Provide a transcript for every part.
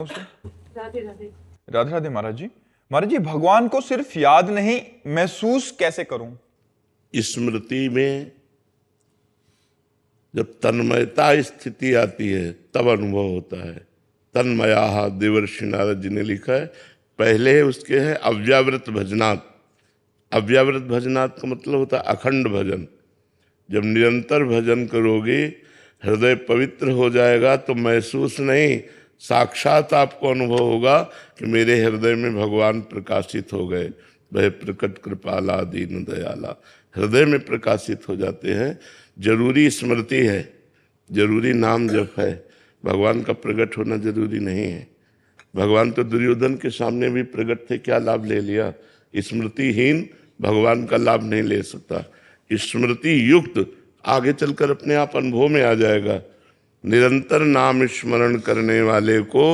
राधे राधे। राधे राधे महाराज जी। महाराज जी, भगवान को सिर्फ याद नहीं, महसूस कैसे करूं? स्मृति में जब तन्मयता स्थिति आती है तब अनुभव होता है। तन्मया देवर्षि नारद जी ने लिखा है। पहले उसके है अव्यावृत भजनात्। अव्यावृत भजनात् का मतलब होता है अखंड भजन। जब निरंतर भजन करोगे, हृदय पवित्र हो जाएगा तो महसूस नहीं, साक्षात आपको अनुभव होगा कि मेरे हृदय में भगवान प्रकाशित हो गए। वह प्रकट कृपाला दीन दयाला हृदय में प्रकाशित हो जाते हैं। जरूरी स्मृति है, जरूरी नाम जप है। भगवान का प्रकट होना जरूरी नहीं है। भगवान तो दुर्योधन के सामने भी प्रकट थे, क्या लाभ ले लिया? स्मृतिहीन भगवान का लाभ नहीं ले सकता। स्मृति युक्त आगे चलकर अपने आप अनुभव में आ जाएगा। निरंतर नाम स्मरण करने वाले को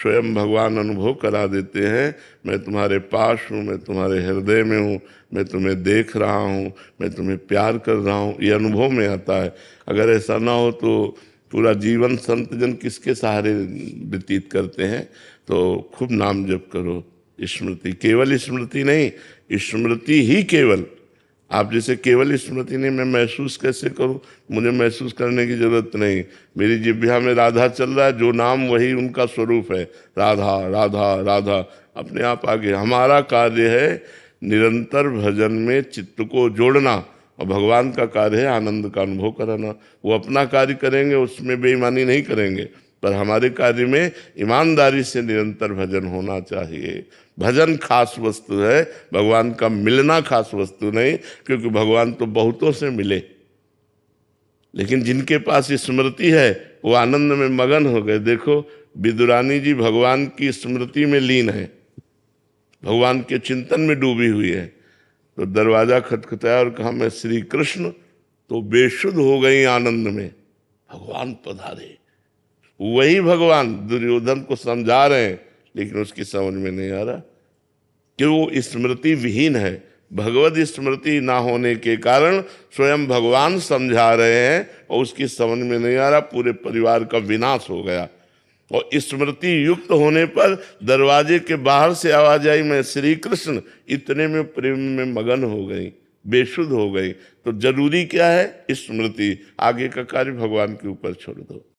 स्वयं भगवान अनुभव करा देते हैं। मैं तुम्हारे पास हूँ, मैं तुम्हारे हृदय में हूँ, मैं तुम्हें देख रहा हूँ, मैं तुम्हें प्यार कर रहा हूँ, ये अनुभव में आता है। अगर ऐसा ना हो तो पूरा जीवन संत जन किसके सहारे व्यतीत करते हैं? तो खूब नाम जप करो। स्मृति, केवल स्मृति नहीं, स्मृति ही केवल। आप जैसे केवल स्मृति नहीं, मैं महसूस कैसे करूं? मुझे महसूस करने की जरूरत नहीं। मेरी जिह्वा में राधा चल रहा है, जो नाम वही उनका स्वरूप है। राधा राधा राधा अपने आप आगे। हमारा कार्य है निरंतर भजन में चित्त को जोड़ना, और भगवान का कार्य है आनंद का अनुभव कराना। वो अपना कार्य करेंगे, उसमें बेईमानी नहीं करेंगे, पर हमारे कार्य में ईमानदारी से निरंतर भजन होना चाहिए। भजन खास वस्तु है, भगवान का मिलना खास वस्तु नहीं, क्योंकि भगवान तो बहुतों से मिले, लेकिन जिनके पास स्मृति है वो आनंद में मगन हो गए। देखो विदुरानी जी भगवान की स्मृति में लीन है, भगवान के चिंतन में डूबी हुई है। तो दरवाजा खटखटाया और कहा मैं श्री कृष्ण, तो बेशुद्ध हो गई आनंद में। भगवान पधारे। वही भगवान दुर्योधन को समझा रहे हैं, लेकिन उसकी समझ में नहीं आ रहा कि वो स्मृति विहीन है। भगवत स्मृति ना होने के कारण स्वयं भगवान समझा रहे हैं और उसकी समझ में नहीं आ रहा। पूरे परिवार का विनाश हो गया। और स्मृति युक्त होने पर दरवाजे के बाहर से आवाज आई मैं श्री कृष्ण, इतने में प्रेम में मगन हो गई, बेशुद्ध हो गई। तो जरूरी क्या है? स्मृति। आगे का कार्य भगवान के ऊपर छोड़ दो।